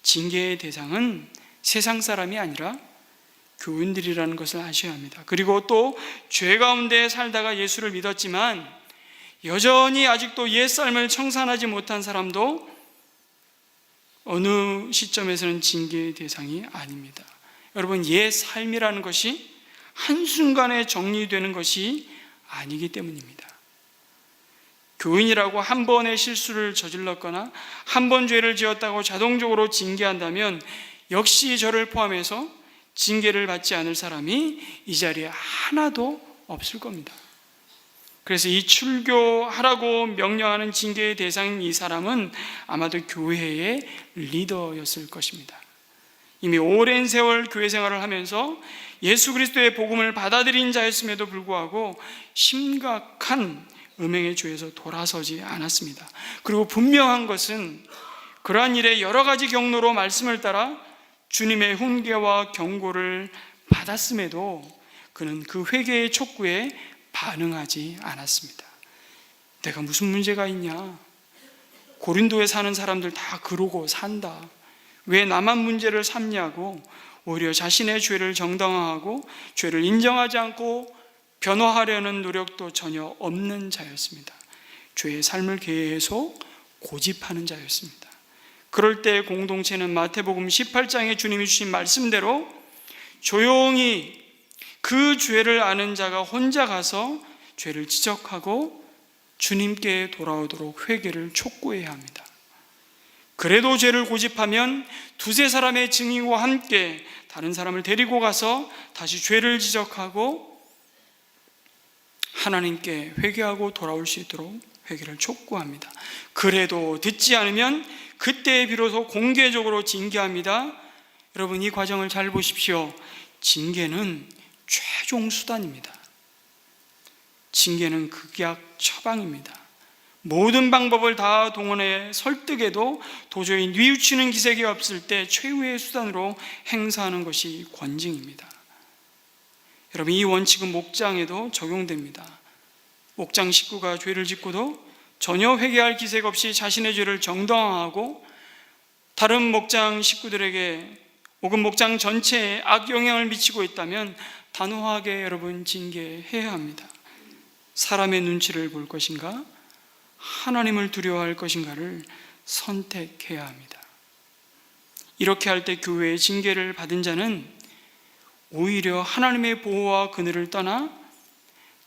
징계의 대상은 세상 사람이 아니라 교인들이라는 것을 아셔야 합니다. 그리고 또 죄 가운데 살다가 예수를 믿었지만 여전히 아직도 옛 삶을 청산하지 못한 사람도 어느 시점에서는 징계의 대상이 아닙니다. 여러분, 옛 삶이라는 것이 한순간에 정리되는 것이 아니기 때문입니다. 교인이라고 한 번의 실수를 저질렀거나 한 번 죄를 지었다고 자동적으로 징계한다면 역시 저를 포함해서 징계를 받지 않을 사람이 이 자리에 하나도 없을 겁니다. 그래서 이 출교하라고 명령하는 징계의 대상인 이 사람은 아마도 교회의 리더였을 것입니다. 이미 오랜 세월 교회 생활을 하면서 예수 그리스도의 복음을 받아들인 자였음에도 불구하고 심각한 음행의 죄에서 돌아서지 않았습니다. 그리고 분명한 것은 그러한 일에 여러 가지 경로로 말씀을 따라 주님의 훈계와 경고를 받았음에도 그는 그 회개의 촉구에 반응하지 않았습니다. 내가 무슨 문제가 있냐? 고린도에 사는 사람들 다 그러고 산다. 왜 나만 문제를 삼냐고 오히려 자신의 죄를 정당화하고 죄를 인정하지 않고 변화하려는 노력도 전혀 없는 자였습니다. 죄의 삶을 계속 고집하는 자였습니다. 그럴 때 공동체는 마태복음 18장에 주님이 주신 말씀대로 조용히 그 죄를 아는 자가 혼자 가서 죄를 지적하고 주님께 돌아오도록 회개를 촉구해야 합니다. 그래도 죄를 고집하면 두세 사람의 증인과 함께 다른 사람을 데리고 가서 다시 죄를 지적하고 하나님께 회개하고 돌아올 수 있도록 회개를 촉구합니다. 그래도 듣지 않으면 그때 비로소 공개적으로 징계합니다. 여러분, 이 과정을 잘 보십시오. 징계는 최종 수단입니다. 징계는 극약 처방입니다. 모든 방법을 다 동원해 설득해도 도저히 뉘우치는 기색이 없을 때 최후의 수단으로 행사하는 것이 권징입니다. 여러분, 이 원칙은 목장에도 적용됩니다. 목장 식구가 죄를 짓고도 전혀 회개할 기색 없이 자신의 죄를 정당화하고 다른 목장 식구들에게 혹은 목장 전체에 악영향을 미치고 있다면 단호하게 여러분 징계해야 합니다. 사람의 눈치를 볼 것인가, 하나님을 두려워할 것인가를 선택해야 합니다. 이렇게 할 때 교회의 징계를 받은 자는 오히려 하나님의 보호와 그늘을 떠나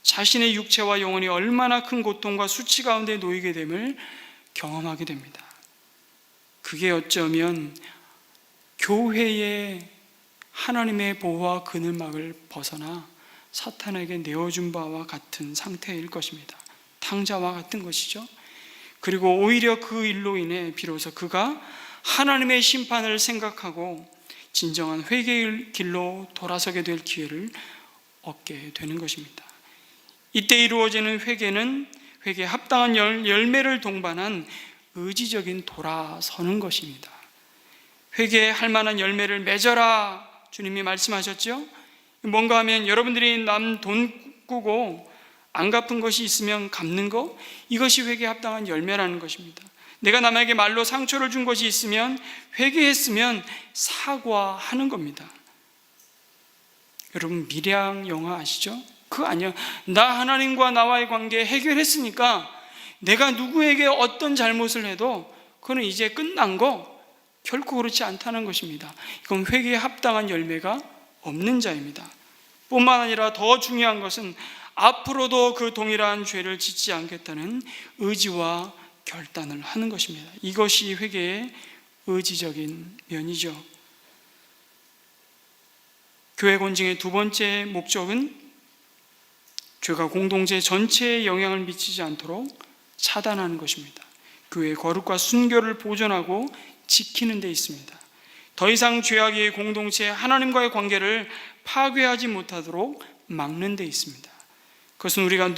자신의 육체와 영혼이 얼마나 큰 고통과 수치 가운데 놓이게 됨을 경험하게 됩니다. 그게 어쩌면 교회의 하나님의 보호와 그늘막을 벗어나 사탄에게 내어준 바와 같은 상태일 것입니다. 탕자와 같은 것이죠. 그리고 오히려 그 일로 인해 비로소 그가 하나님의 심판을 생각하고 진정한 회개의 길로 돌아서게 될 기회를 얻게 되는 것입니다. 이때 이루어지는 회개는 회개에 합당한 열매를 동반한 의지적인 돌아서는 것입니다. 회개할 만한 열매를 맺어라 주님이 말씀하셨죠. 뭔가 하면 여러분들이 남 돈 꾸고 안 갚은 것이 있으면 갚는 거, 이것이 회개에 합당한 열매라는 것입니다. 내가 남에게 말로 상처를 준 것이 있으면 회개했으면 사과하는 겁니다. 여러분 밀양 영화 아시죠? 그거 아니야. 나 하나님과 나와의 관계 해결했으니까 내가 누구에게 어떤 잘못을 해도 그건 이제 끝난 거, 결코 그렇지 않다는 것입니다. 이건 회개에 합당한 열매가 없는 자입니다. 뿐만 아니라 더 중요한 것은 앞으로도 그 동일한 죄를 짓지 않겠다는 의지와 결단을 하는 것입니다. 이것이 회개의 의지적인 면이죠. 교회 권징의 두 번째 목적은 죄가 공동체 전체에 영향을 미치지 않도록 차단하는 것입니다. 교회의 거룩과 순결을 보존하고 지키는 데 있습니다. 더 이상 죄악이 공동체 하나님과의 관계를 파괴하지 못하도록 막는 데 있습니다. 그것은 우리가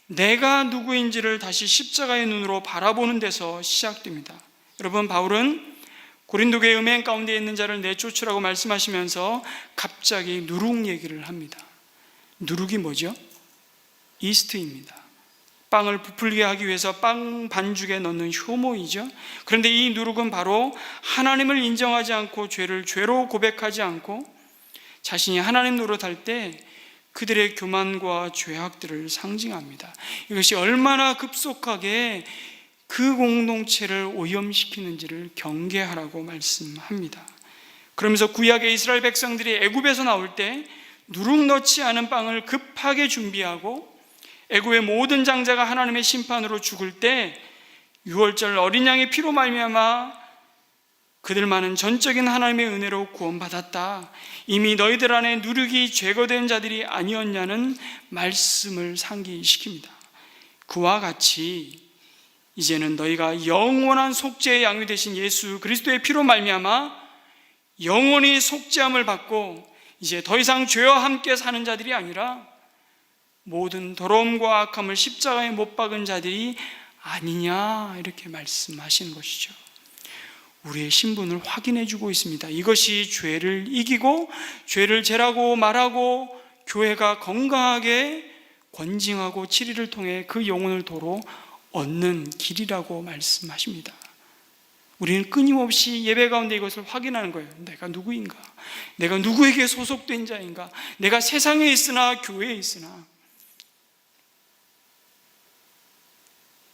내가 누구인지를 다시 십자가의 눈으로 바라보는 데서 시작됩니다. 여러분, 바울은 고린도교의 음행 가운데 있는 자를 내쫓으라고 말씀하시면서 갑자기 누룩 얘기를 합니다. 누룩이 뭐죠? 이스트입니다. 빵을 부풀게 하기 위해서 빵 반죽에 넣는 효모이죠. 그런데 이 누룩은 바로 하나님을 인정하지 않고 죄를 죄로 고백하지 않고 자신이 하나님 노릇할 때 그들의 교만과 죄악들을 상징합니다. 이것이 얼마나 급속하게 그 공동체를 오염시키는지를 경계하라고 말씀합니다. 그러면서 구약의 이스라엘 백성들이 애굽에서 나올 때 누룩 넣지 않은 빵을 급하게 준비하고 애굽의 모든 장자가 하나님의 심판으로 죽을 때 유월절 어린 양의 피로 말미암아 그들만은 전적인 하나님의 은혜로 구원받았다. 이미 너희들 안에 누룩이 제거된 자들이 아니었냐는 말씀을 상기시킵니다. 그와 같이 이제는 너희가 영원한 속죄의 양이 되신 예수 그리스도의 피로 말미암아 영원히 속죄함을 받고 이제 더 이상 죄와 함께 사는 자들이 아니라 모든 더러움과 악함을 십자가에 못 박은 자들이 아니냐, 이렇게 말씀하시는 것이죠. 우리의 신분을 확인해 주고 있습니다. 이것이 죄를 이기고 죄를 죄라고 말하고 교회가 건강하게 권징하고 치리를 통해 그 영혼을 도로 얻는 길이라고 말씀하십니다. 우리는 끊임없이 예배 가운데 이것을 확인하는 거예요. 내가 누구인가? 내가 누구에게 소속된 자인가? 내가 세상에 있으나 교회에 있으나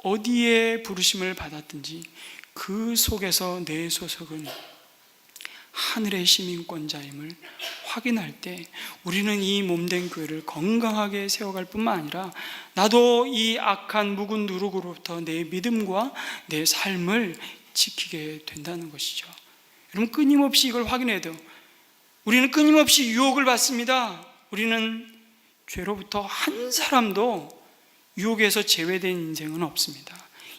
어디에 부르심을 받았든지 그 속에서 내 소속은 하늘의 시민권자임을 확인할 때 우리는 이 몸된 교회를 건강하게 세워갈 뿐만 아니라 나도 이 악한 묵은 누룩으로부터 내 믿음과 내 삶을 지키게 된다는 것이죠. 여러분, 끊임없이 이걸 확인해야 돼요. 우리는 끊임없이 유혹을 받습니다. 우리는 죄로부터 한 사람도 유혹에서 제외된 인생은 없습니다.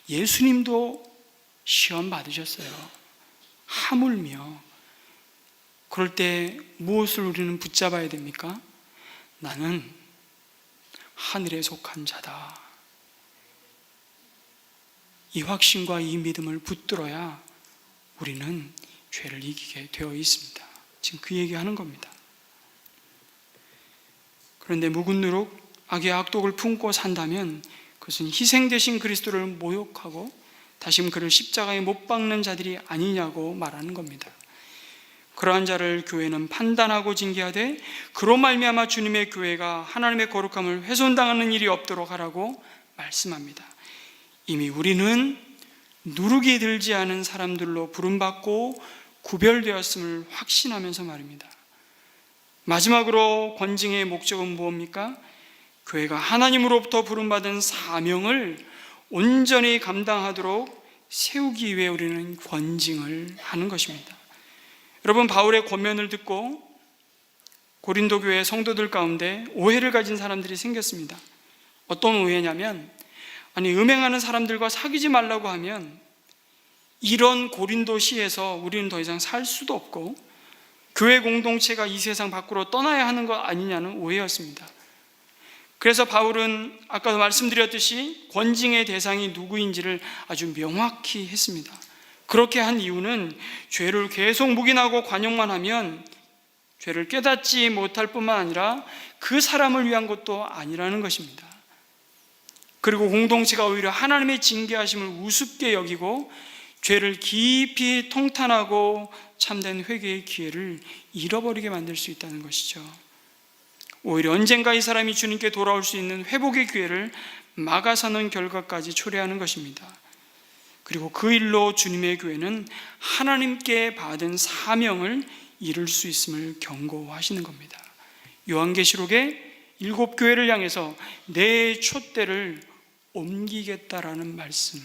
예수님도 시험 받으셨어요. 하물며. 그럴 때 무엇을 우리는 붙잡아야 됩니까? 나는 하늘에 속한 자다. 이 확신과 이 믿음을 붙들어야 우리는 죄를 이기게 되어 있습니다. 지금 그 얘기하는 겁니다. 그런데 묵은 누룩, 악의 악독을 품고 산다면 그것은 희생 되신 그리스도를 모욕하고 다시금 그를 십자가에 못 박는 자들이 아니냐고 말하는 겁니다. 그러한 자를 교회는 판단하고 징계하되 그로 말미암아 주님의 교회가 하나님의 거룩함을 훼손당하는 일이 없도록 하라고 말씀합니다. 이미 우리는 누룩이 들지 않은 사람들로 부름받고 구별되었음을 확신하면서 말입니다. 마지막으로 권징의 목적은 무엇입니까? 교회가 하나님으로부터 부름받은 사명을 온전히 감당하도록 세우기 위해 우리는 권징을 하는 것입니다. 여러분, 바울의 권면을 듣고 고린도 교회 성도들 가운데 오해를 가진 사람들이 생겼습니다. 어떤 오해냐면, 음행하는 사람들과 사귀지 말라고 하면 이런 고린도시에서 우리는 더 이상 살 수도 없고 교회 공동체가 이 세상 밖으로 떠나야 하는 것 아니냐는 오해였습니다. 그래서 바울은 아까도 말씀드렸듯이 권징의 대상이 누구인지를 아주 명확히 했습니다. 그렇게 한 이유는 죄를 계속 묵인하고 관용만 하면 죄를 깨닫지 못할 뿐만 아니라 그 사람을 위한 것도 아니라는 것입니다. 그리고 공동체가 오히려 하나님의 징계하심을 우습게 여기고 죄를 깊이 통탄하고 참된 회개의 기회를 잃어버리게 만들 수 있다는 것이죠. 오히려 언젠가 이 사람이 주님께 돌아올 수 있는 회복의 기회를 막아서는 결과까지 초래하는 것입니다. 그리고 그 일로 주님의 교회는 하나님께 받은 사명을 이룰 수 있음을 경고하시는 겁니다. 요한계시록의 7교회를 향해서 내 촛대를 옮기겠다라는 말씀,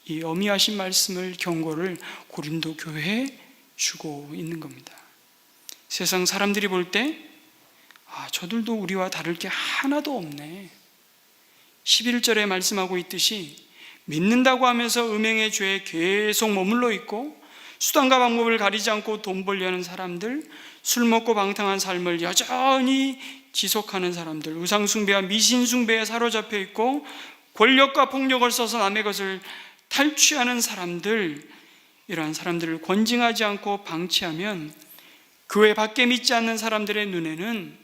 이 어미하신 말씀을, 경고를 고린도 교회에 주고 있는 겁니다. 세상 사람들이 볼 때 저들도 우리와 다를 게 하나도 없네, 11절에 말씀하고 있듯이 믿는다고 하면서 음행의 죄에 계속 머물러 있고 수단과 방법을 가리지 않고 돈 벌려는 사람들, 술 먹고 방탕한 삶을 여전히 지속하는 사람들, 우상숭배와 미신숭배에 사로잡혀 있고 권력과 폭력을 써서 남의 것을 탈취하는 사람들, 이러한 사람들을 권징하지 않고 방치하면 교회 밖에 믿지 않는 사람들의 눈에는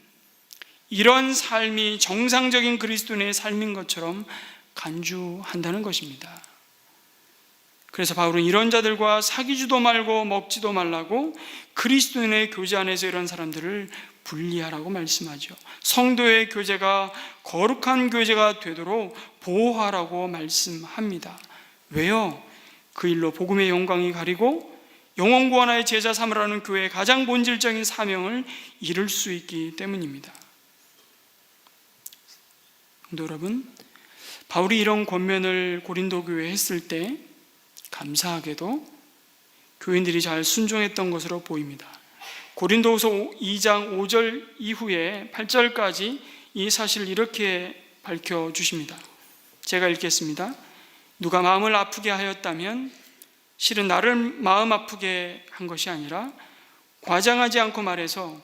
이런 삶이 정상적인 그리스도인의 삶인 것처럼 간주한다는 것입니다. 그래서 바울은 이런 자들과 사귀지도 말고 먹지도 말라고 그리스도인의 교제 안에서 이런 사람들을 분리하라고 말씀하죠. 성도의 교제가 거룩한 교제가 되도록 보호하라고 말씀합니다. 왜요? 그 일로 복음의 영광이 가리고 영원 구원하여 제자 삼으라는 교회의 가장 본질적인 사명을 이룰 수 있기 때문입니다. 성도 여러분, 바울이 이런 권면을 고린도 교회에 했을 때 감사하게도 교인들이 잘 순종했던 것으로 보입니다. 고린도후서 2장 5절 이후에 8절까지 이 사실을 이렇게 밝혀주십니다. 제가 읽겠습니다. 누가 마음을 아프게 하였다면 실은 나를 마음 아프게 한 것이 아니라 과장하지 않고 말해서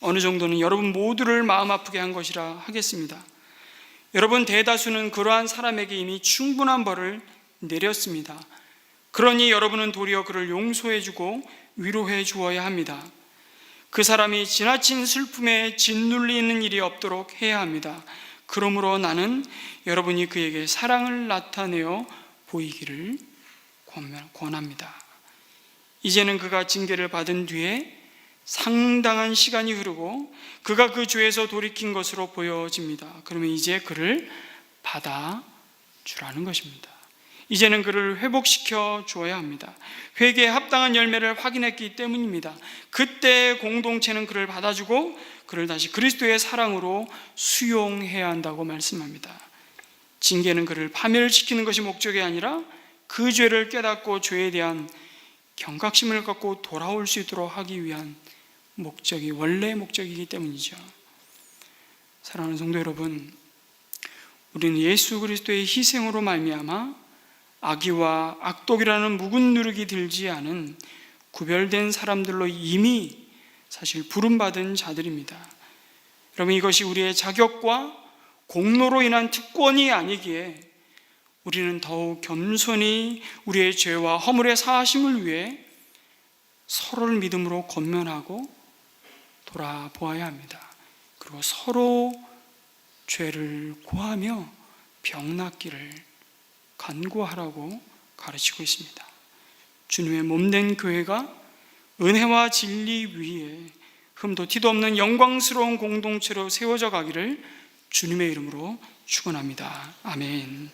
어느 정도는 여러분 모두를 마음 아프게 한 것이라 하겠습니다. 여러분 대다수는 그러한 사람에게 이미 충분한 벌을 내렸습니다. 그러니 여러분은 도리어 그를 용서해주고 위로해 주어야 합니다. 그 사람이 지나친 슬픔에 짓눌리는 일이 없도록 해야 합니다. 그러므로 나는 여러분이 그에게 사랑을 나타내어 보이기를 권합니다. 이제는 그가 징계를 받은 뒤에 상당한 시간이 흐르고 그가 그 죄에서 돌이킨 것으로 보여집니다. 그러면 이제 그를 받아주라는 것입니다. 이제는 그를 회복시켜 주어야 합니다. 회개에 합당한 열매를 확인했기 때문입니다. 그때 공동체는 그를 받아주고 그를 다시 그리스도의 사랑으로 수용해야 한다고 말씀합니다. 징계는 그를 파멸시키는 것이 목적이 아니라 그 죄를 깨닫고 죄에 대한 경각심을 갖고 돌아올 수 있도록 하기 위한 목적이 원래 목적이기 때문이죠. 사랑하는 성도 여러분, 우리는 예수 그리스도의 희생으로 말미암아 악의와 악독이라는 묵은 누룩이 들지 않은 구별된 사람들로 이미 사실 부름받은 자들입니다. 여러분, 이것이 우리의 자격과 공로로 인한 특권이 아니기에 우리는 더욱 겸손히 우리의 죄와 허물의 사하심을 위해 서로를 믿음으로 권면하고 돌아보아야 합니다. 그리고 서로 죄를 고하며 병 낫기를 간구하라고 가르치고 있습니다. 주님의 몸된 교회가 은혜와 진리 위에 흠도 티도 없는 영광스러운 공동체로 세워져 가기를 주님의 이름으로 축원합니다. 아멘.